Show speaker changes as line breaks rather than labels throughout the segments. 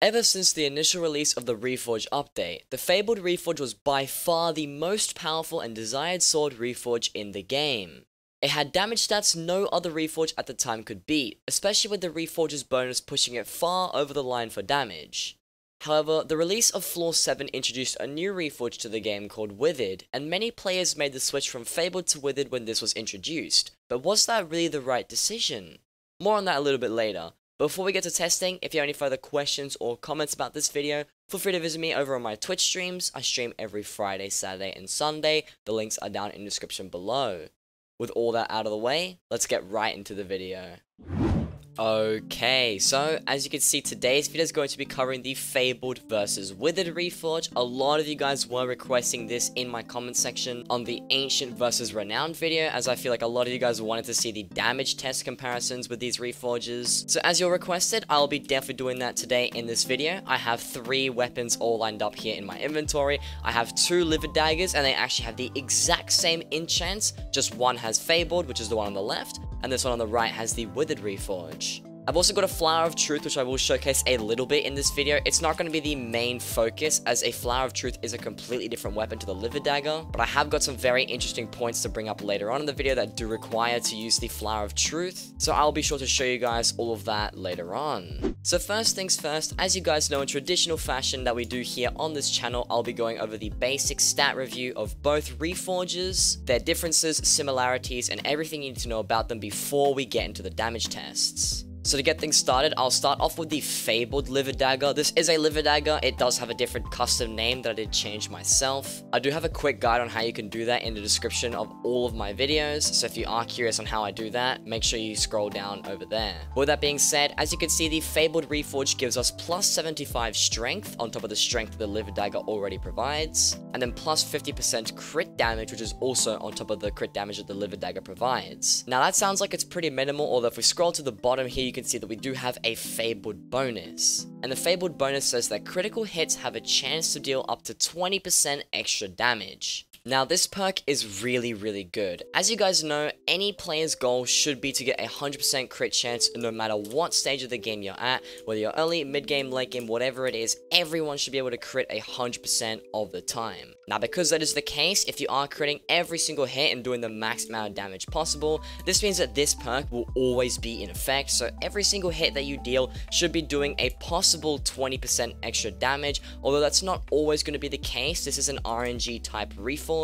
Ever since the initial release of the Reforged update, the Fabled Reforge was by far the most powerful and desired sword Reforge in the game. It had damage stats no other Reforge at the time could beat, especially with the Reforge's bonus pushing it far over the line for damage. However, the release of Floor 7 introduced a new Reforge to the game called Withered, and many players made the switch from Fabled to Withered when this was introduced. But was that really the right decision? More on that a little bit later. Before we get to testing, if you have any further questions or comments about this video, feel free to visit me over on my Twitch streams. I stream every Friday, Saturday, and Sunday. The links are down in the description below. With all that out of the way, let's get right into the video. Okay, so as you can see, today's video is going to be covering the Fabled versus Withered Reforge. A lot of you guys were requesting this in my comment section on the Ancient versus Renowned video, as I feel like a lot of you guys wanted to see the damage test comparisons with these Reforges. So as you requested, I'll be definitely doing that today in this video. I have 3 weapons all lined up here in my inventory. I have 2 Withered Daggers, and they actually have the exact same enchants, just one has Fabled, which is the one on the left, and this one on the right has the Withered Reforge. I've also got a Flower of Truth, which I will showcase a little bit in this video. It's not going to be the main focus, as a Flower of Truth is a completely different weapon to the Withered Dagger, but I have got some very interesting points to bring up later on in the video that do require to use the Flower of Truth, so I'll be sure to show you guys all of that later on. So first things first, as you guys know in traditional fashion that we do here on this channel, I'll be going over the basic stat review of both Reforges, their differences, similarities, and everything you need to know about them before we get into the damage tests. So to get things started, I'll start off with the Fabled Withered Dagger. This is a Withered Dagger. It does have a different custom name that I did change myself. I do have a quick guide on how you can do that in the description of all of my videos, so if you are curious on how I do that, make sure you scroll down over there. With that being said, as you can see, the Fabled Reforge gives us plus 75 strength on top of the strength that the Withered Dagger already provides, and then plus 50% crit damage, which is also on top of the crit damage that the Withered Dagger provides. Now that sounds like it's pretty minimal, although if we scroll to the bottom here, you can see that we do have a Fabled Bonus. And the Fabled Bonus says that critical hits have a chance to deal up to 20% extra damage. Now this perk is really good. As you guys know, any player's goal should be to get a 100% crit chance no matter what stage of the game you're at, whether you're early, mid-game, late game, whatever it is, everyone should be able to crit 100% of the time. Now because that is the case, if you are critting every single hit and doing the max amount of damage possible, this means that this perk will always be in effect, so every single hit that you deal should be doing a possible 20% extra damage, although that's not always going to be the case. This is an RNG type Reforge,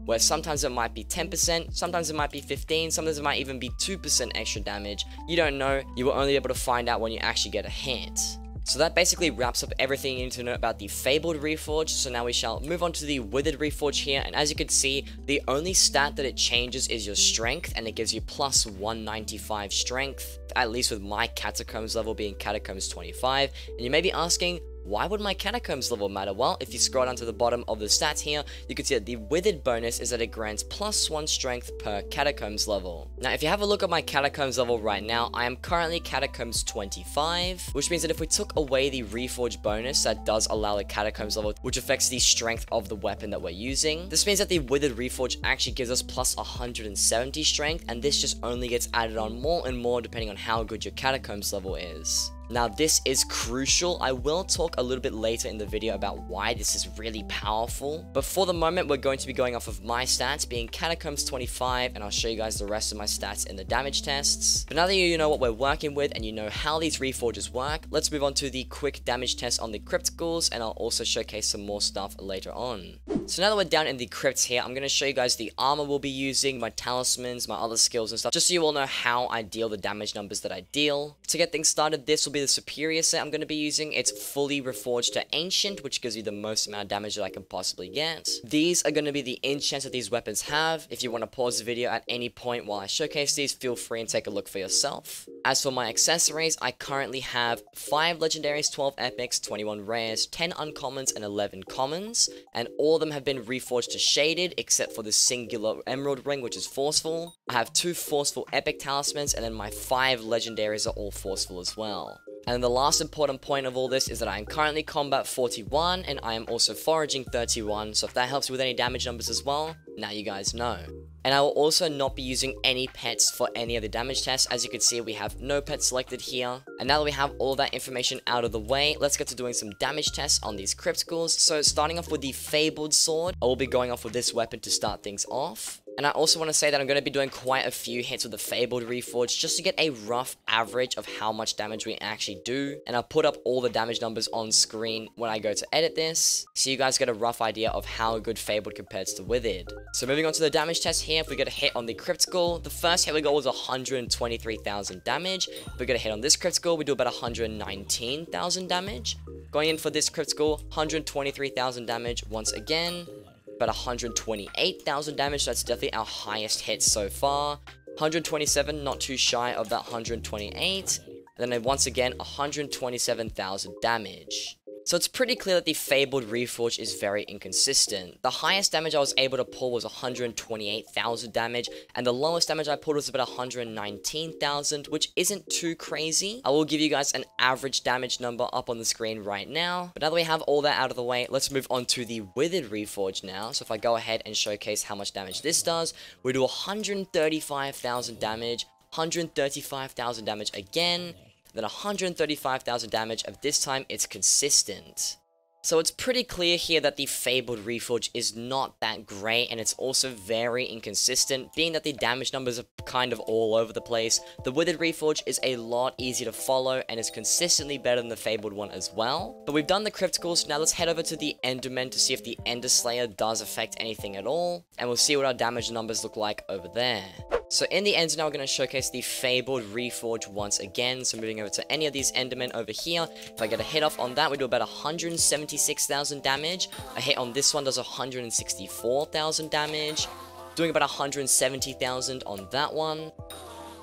where sometimes it might be 10%, sometimes it might be 15%, sometimes it might even be 2% extra damage. You don't know, you will only be able to find out when you actually get a hit. So that basically wraps up everything you need to know about the Fabled Reforge, so now we shall move on to the Withered Reforge here, and as you can see, the only stat that it changes is your strength, and it gives you plus 195 strength, at least with my Catacombs level being Catacombs 25, and you may be asking, why would my Catacombs level matter? Well, if you scroll down to the bottom of the stats here, you can see that the Withered bonus is that it grants plus 1 strength per Catacombs level. Now, if you have a look at my Catacombs level right now, I am currently Catacombs 25, which means that if we took away the Reforge bonus, that does allow the Catacombs level, which affects the strength of the weapon that we're using. This means that the Withered Reforge actually gives us plus 170 strength, and this just only gets added on more and more depending on how good your Catacombs level is. Now this is crucial. I will talk a little bit later in the video about why this is really powerful, but for the moment we're going to be going off of my stats being Catacombs 25, and I'll show you guys the rest of my stats in the damage tests. But now that you know what we're working with and you know how these Reforges work, let's move on to the quick damage test on the Crypticals, and I'll also showcase some more stuff later on. So now that we're down in the crypts here, I'm going to show you guys the armor we'll be using, my talismans, my other skills and stuff, just so you all know how I deal the damage numbers that I deal. To get things started, this will be the superior set I'm going to be using. It's fully reforged to Ancient, which gives you the most amount of damage that I can possibly get. These are going to be the enchants that these weapons have. If you want to pause the video at any point while I showcase these, feel free and take a look for yourself. As for my accessories, I currently have 5 legendaries, 12 epics, 21 rares, 10 uncommons, and 11 commons, and all of them have been reforged to shaded, except for the singular emerald ring, which is forceful. I have 2 forceful epic talismans, and then my 5 legendaries are all forceful as well. And the last important point of all this is that I am currently combat 41, and I am also foraging 31, so if that helps you with any damage numbers as well, now you guys know. And I will also not be using any pets for any of the damage tests. As you can see, we have no pets selected here. And now that we have all that information out of the way, let's get to doing some damage tests on these Crypticals. So starting off with the Fabled Sword, I will be going off with this weapon to start things off. And I also want to say that I'm going to be doing quite a few hits with the Fabled Reforge just to get a rough average of how much damage we actually do. And I'll put up all the damage numbers on screen when I go to edit this, so you guys get a rough idea of how good Fabled compares to Withered. So moving on to the damage test here, if we get a hit on the Cryptical, the first hit we got was 123,000 damage. If we get a hit on this Cryptical, we do about 119,000 damage. Going in for this Cryptical, 123,000 damage once again. About 128,000 damage, so that's definitely our highest hit so far. 127, not too shy of that 128. And then once again, 127,000 damage. So it's pretty clear that the Fabled Reforge is very inconsistent. The highest damage I was able to pull was 128,000 damage, and the lowest damage I pulled was about 119,000, which isn't too crazy. I will give you guys an average damage number up on the screen right now. But now that we have all that out of the way, let's move on to the Withered Reforge now. So if I go ahead and showcase how much damage this does, we do 135,000 damage, 135,000 damage again, then 135,000 damage. Of this time it's consistent. So it's pretty clear here that the Fabled Reforge is not that great, and it's also very inconsistent, being that the damage numbers are kind of all over the place. The Withered Reforge is a lot easier to follow and is consistently better than the Fabled one as well. But we've done the Crypticals, now let's head over to the Enderman to see if the Ender Slayer does affect anything at all, and we'll see what our damage numbers look like over there. So in the end, now we're going to showcase the Fabled Reforge once again. So moving over to any of these Endermen over here, if I get a hit off on that, we do about 176,000 damage. A hit on this one does 164,000 damage. Doing about 170,000 on that one.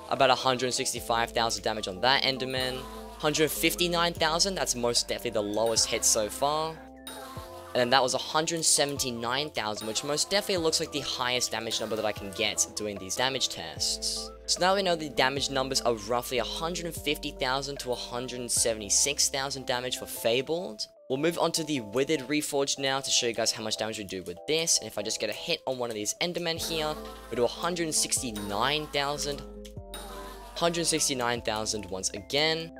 About 165,000 damage on that Enderman. 159,000, that's most definitely the lowest hit so far. And then that was 179,000, which most definitely looks like the highest damage number that I can get doing these damage tests. So now we know the damage numbers are roughly 150,000 to 176,000 damage for Fabled. We'll move on to the Withered Reforge now to show you guys how much damage we do with this. And if I just get a hit on one of these Endermen here, we do 169,000. 169,000 once again.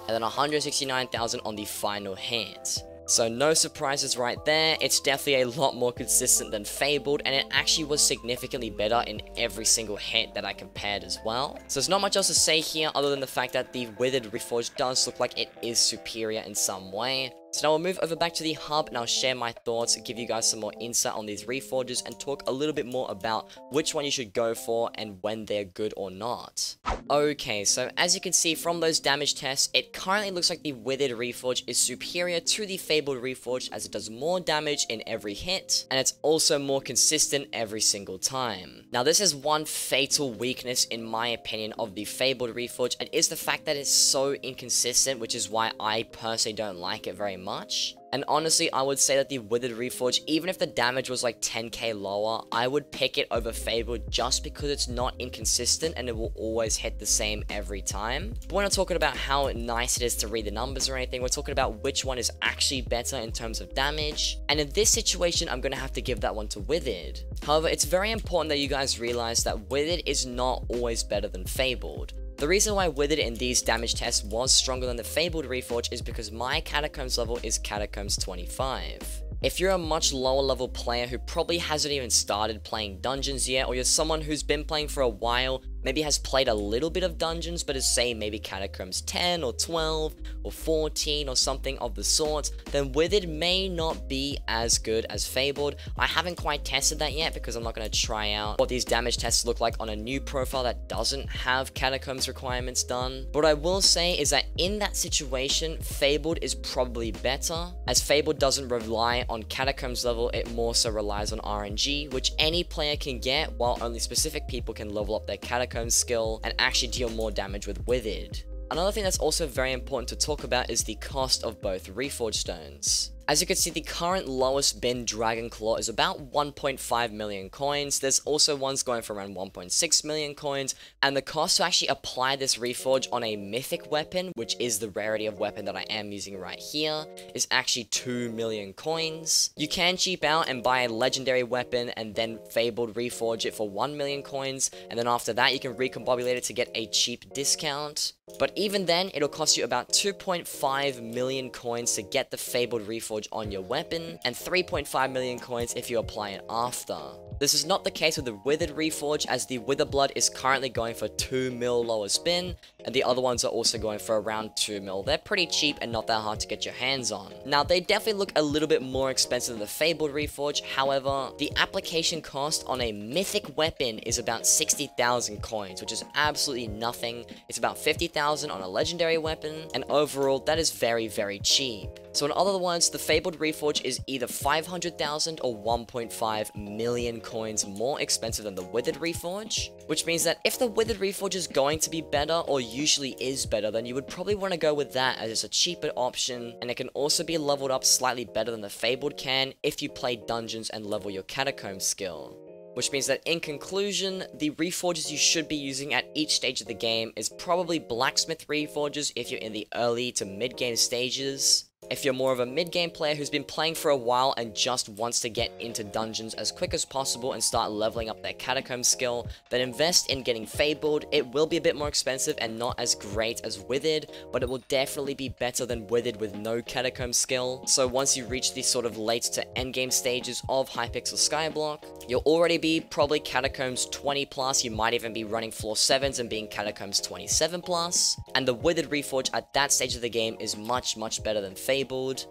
And then 169,000 on the final hit. So no surprises right there. It's definitely a lot more consistent than Fabled, and it actually was significantly better in every single hit that I compared as well. So there's not much else to say here other than the fact that the Withered Reforge does look like it is superior in some way. So now we'll move over back to the hub and I'll share my thoughts, give you guys some more insight on these Reforges, and talk a little bit more about which one you should go for and when they're good or not. Okay, so as you can see from those damage tests, it currently looks like the Withered Reforge is superior to the Fabled Reforge, as it does more damage in every hit, and it's also more consistent every single time. Now this is one fatal weakness in my opinion of the Fabled Reforge, and is the fact that it's so inconsistent, which is why I personally don't like it very much. And honestly, I would say that the Withered Reforge, even if the damage was like 10k lower, I would pick it over Fabled just because it's not inconsistent and it will always hit the same every time. But we're not talking about how nice it is to read the numbers or anything, we're talking about which one is actually better in terms of damage. And in this situation, I'm going to have to give that one to Withered. However, it's very important that you guys realize that Withered is not always better than Fabled. The reason why Withered in these damage tests was stronger than the Fabled Reforge is because my Catacombs level is Catacombs 25. If you're a much lower level player who probably hasn't even started playing dungeons yet, or you're someone who's been playing for a while, maybe has played a little bit of dungeons, but is say maybe Catacombs 10 or 12 or 14 or something of the sort, then Withered may not be as good as Fabled. I haven't quite tested that yet because I'm not going to try out what these damage tests look like on a new profile that doesn't have Catacombs requirements done. But what I will say is that in that situation, Fabled is probably better, as Fabled doesn't rely on Catacombs level, it more so relies on RNG, which any player can get, while only specific people can level up their Catacombs skill and actually deal more damage with Withered. Another thing that's also very important to talk about is the cost of both Reforged Stones. As you can see, the current lowest bin Dragon Claw is about 1.5 million coins. There's also ones going for around 1.6 million coins, and the cost to actually apply this reforge on a mythic weapon, which is the rarity of weapon that I am using right here, is actually 2 million coins. You can cheap out and buy a legendary weapon and then Fabled Reforge it for 1 million coins, and then after that you can recombobulate it to get a cheap discount. But even then, it'll cost you about 2.5 million coins to get the Fabled Reforge on your weapon, and 3.5 million coins if you apply it after. This is not the case with the Withered Reforge, as the Wither Blood is currently going for 2 mil lower spin, and the other ones are also going for around 2 mil. They're pretty cheap and not that hard to get your hands on. Now, they definitely look a little bit more expensive than the Fabled Reforge. However, the application cost on a mythic weapon is about 60,000 coins, which is absolutely nothing. It's about 50,000 on a legendary weapon, and overall, that is very, very cheap. So in other words, the Fabled Reforge is either 500,000 or 1.5 million coins more expensive than the Withered Reforge, which means that if the Withered Reforge is going to be better, or usually is better, then you would probably want to go with that, as it's a cheaper option, and it can also be leveled up slightly better than the Fabled can if you play dungeons and level your Catacomb skill. Which means that in conclusion, the reforges you should be using at each stage of the game is probably Blacksmith Reforges if you're in the early to mid-game stages. If you're more of a mid-game player who's been playing for a while and just wants to get into dungeons as quick as possible and start leveling up their Catacomb skill, then invest in getting Fabled. It will be a bit more expensive and not as great as Withered, but it will definitely be better than Withered with no Catacomb skill. So once you reach these sort of late to endgame stages of Hypixel Skyblock, you'll already be probably Catacombs 20 plus, you might even be running floor 7s and being Catacombs 27 plus, and the Withered Reforge at that stage of the game is much, much better than Fabled.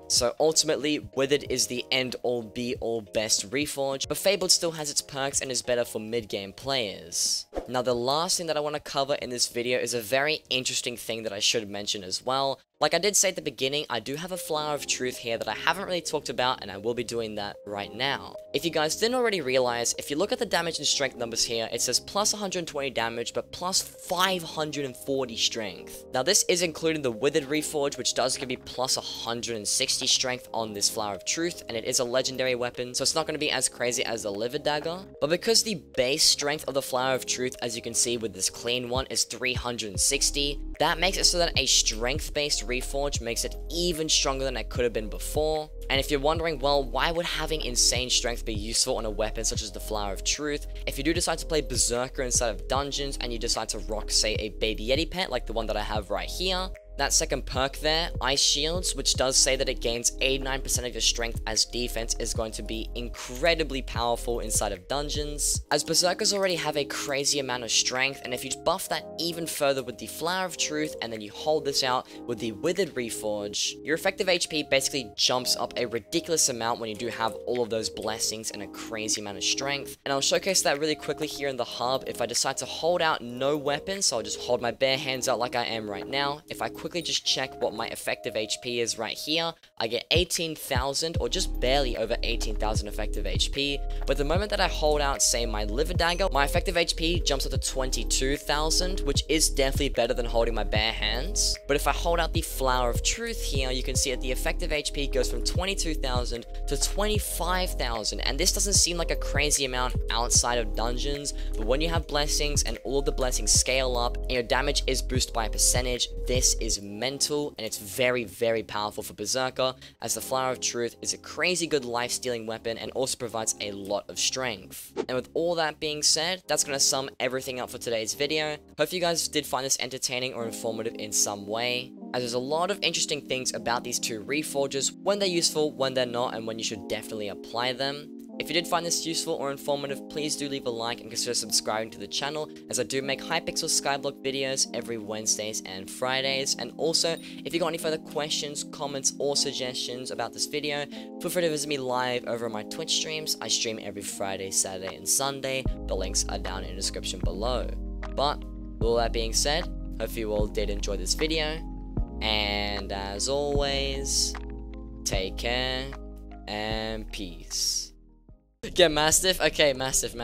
So ultimately, Withered is the end-all be-all best Reforge, but Fabled still has its perks and is better for mid-game players. Now the last thing that I want to cover in this video is a very interesting thing that I should mention as well. Like I did say at the beginning, I do have a Flower of Truth here that I haven't really talked about, and I will be doing that right now. If you guys didn't already realize, if you look at the damage and strength numbers here, it says plus 120 damage, but plus 540 strength. Now this is including the Withered Reforge, which does give you plus 160 strength on this Flower of Truth, and it is a legendary weapon, so it's not going to be as crazy as the Livid Dagger. But because the base strength of the Flower of Truth, as you can see with this clean one, is 360, that makes it so that a strength-based Reforge makes it even stronger than it could have been before. And if you're wondering, well, why would having insane strength be useful on a weapon such as the Flower of Truth? If you do decide to play Berserker inside of dungeons and you decide to rock, say, a Baby Yeti pet like the one that I have right here, that second perk there, Ice Shields, which does say that it gains 89% of your strength as defense, is going to be incredibly powerful inside of dungeons, as Berserkers already have a crazy amount of strength, and if you buff that even further with the Flower of Truth, and then you hold this out with the Withered Reforge, your effective HP basically jumps up a ridiculous amount when you do have all of those blessings and a crazy amount of strength. And I'll showcase that really quickly here in the hub. If I decide to hold out no weapons, so I'll just hold my bare hands out like I am right now. If I quickly just check what my effective HP is right here, I get 18,000 or just barely over 18,000 effective HP. But the moment that I hold out, say, my Livid Dagger, my effective HP jumps up to 22,000, which is definitely better than holding my bare hands. But if I hold out the Flower of Truth here, you can see that the effective HP goes from 22,000 to 25,000, and this doesn't seem like a crazy amount outside of dungeons, but when you have blessings and all of the blessings scale up and your damage is boosted by a percentage, this is mental, and it's very, very powerful for Berserker, as the Flower of Truth is a crazy good life-stealing weapon and also provides a lot of strength. And with all that being said, that's going to sum everything up for today's video. Hope you guys did find this entertaining or informative in some way, as there's a lot of interesting things about these two Reforges, when they're useful, when they're not, and when you should definitely apply them. If you did find this useful or informative, please do leave a like and consider subscribing to the channel, as I do make Hypixel Skyblock videos every Wednesdays and Fridays. And also, if you got any further questions, comments, or suggestions about this video, feel free to visit me live over on my Twitch streams. I stream every Friday, Saturday, and Sunday. The links are down in the description below. But, with all that being said, hope you all did enjoy this video, and as always, take care and peace. Get Mastiff? Okay, Mastiff.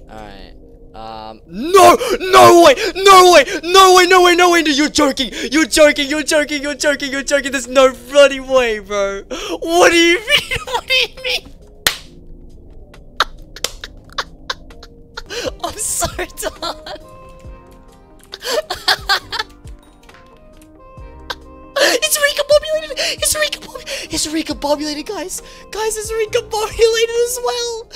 Alright. No! No way! No way! No way! No way! No way! No, you're joking! You're joking! You're joking! You're joking! You're joking! There's no bloody way, bro! What do you mean? What do you mean? I'm so done! It's recombobulated! It's recombobulated! It's recombobulated, guys! Guys, it's recombobulated as well!